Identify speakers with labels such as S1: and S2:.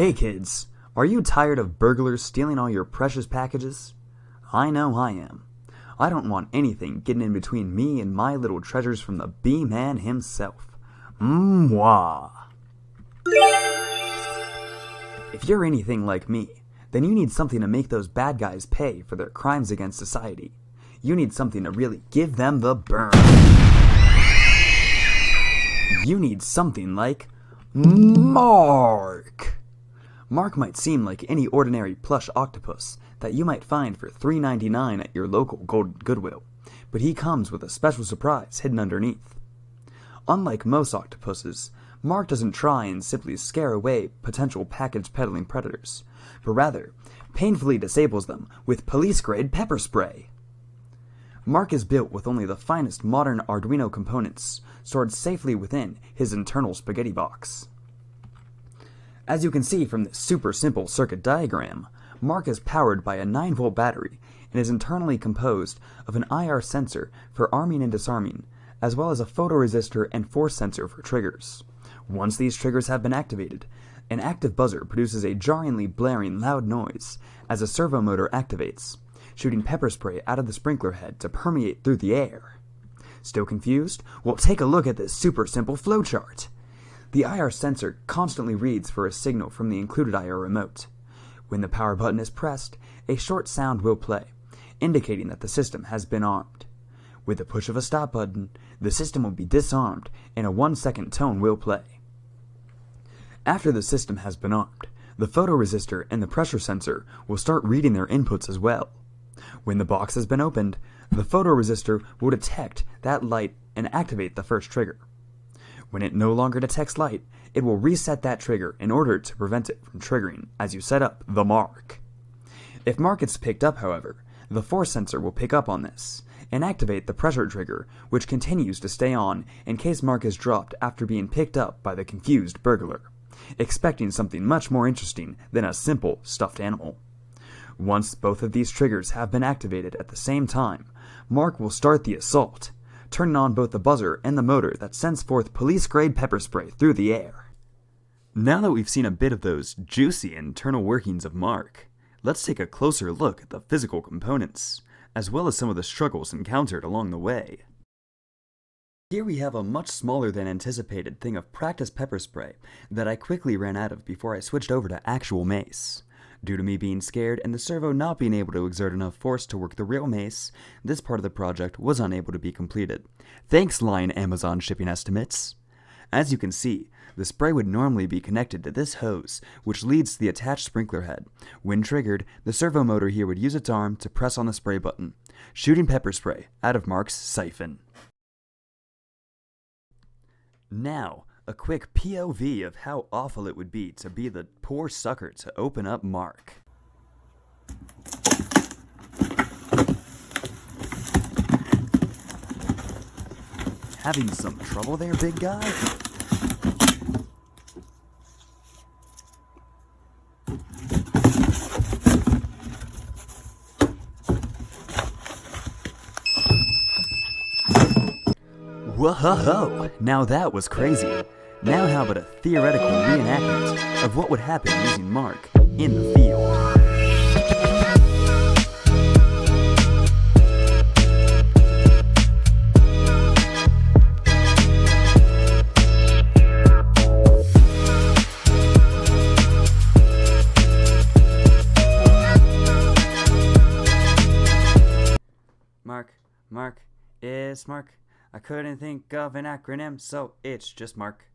S1: Hey kids, are you tired of burglars stealing all your precious packages? I know I am. I don't want anything getting in between me and my little treasures from the Bee-Man himself. Mwah! If you're anything like me, then you need something to make those bad guys pay for their crimes against society. You need something to really give them the burn. You need something like Mark! Mark might seem like any ordinary plush octopus that you might find for $3.99 at your local Goodwill, but he comes with a special surprise hidden underneath. Unlike most octopuses, Mark doesn't try and simply scare away potential package-peddling predators, but rather painfully disables them with police-grade pepper spray. Mark is built with only the finest modern Arduino components stored safely within his internal spaghetti box. As you can see from this super simple circuit diagram, Mark is powered by a 9-volt battery and is internally composed of an IR sensor for arming and disarming, as well as a photoresistor and force sensor for triggers. Once these triggers have been activated, an active buzzer produces a jarringly blaring loud noise as a servo motor activates, shooting pepper spray out of the sprinkler head to permeate through the air. Still confused? Well, take a look at this super simple flowchart. The IR sensor constantly reads for a signal from the included IR remote. When the power button is pressed, a short sound will play, indicating that the system has been armed. With the push of a stop button, the system will be disarmed and a 1-second tone will play. After the system has been armed, the photoresistor and the pressure sensor will start reading their inputs as well. When the box has been opened, the photoresistor will detect that light and activate the first trigger. When it no longer detects light, it will reset that trigger in order to prevent it from triggering as you set up the Mark. If Mark gets picked up, however, the force sensor will pick up on this and activate the pressure trigger, which continues to stay on in case Mark is dropped after being picked up by the confused burglar, expecting something much more interesting than a simple stuffed animal. Once both of these triggers have been activated at the same time, Mark will start the assault, turning on both the buzzer and the motor that sends forth police-grade pepper spray through the air. Now that we've seen a bit of those juicy internal workings of Mark, let's take a closer look at the physical components, as well as some of the struggles encountered along the way. Here we have a much smaller than anticipated thing of practice pepper spray that I quickly ran out of before I switched over to actual mace. Due to me being scared and the servo not being able to exert enough force to work the real mace, this part of the project was unable to be completed. Thanks, line Amazon shipping estimates! As you can see, the spray would normally be connected to this hose, which leads to the attached sprinkler head. When triggered, the servo motor here would use its arm to press on the spray button, shooting pepper spray out of Mark's siphon. Now, a quick POV of how awful it would be to be the poor sucker to open up Mark. Having some trouble there, big guy? Whoa, now that was crazy. Now how about a theoretical reenactment of what would happen using Mark in the field. Mark is Mark. I couldn't think of an acronym, so it's just Mark.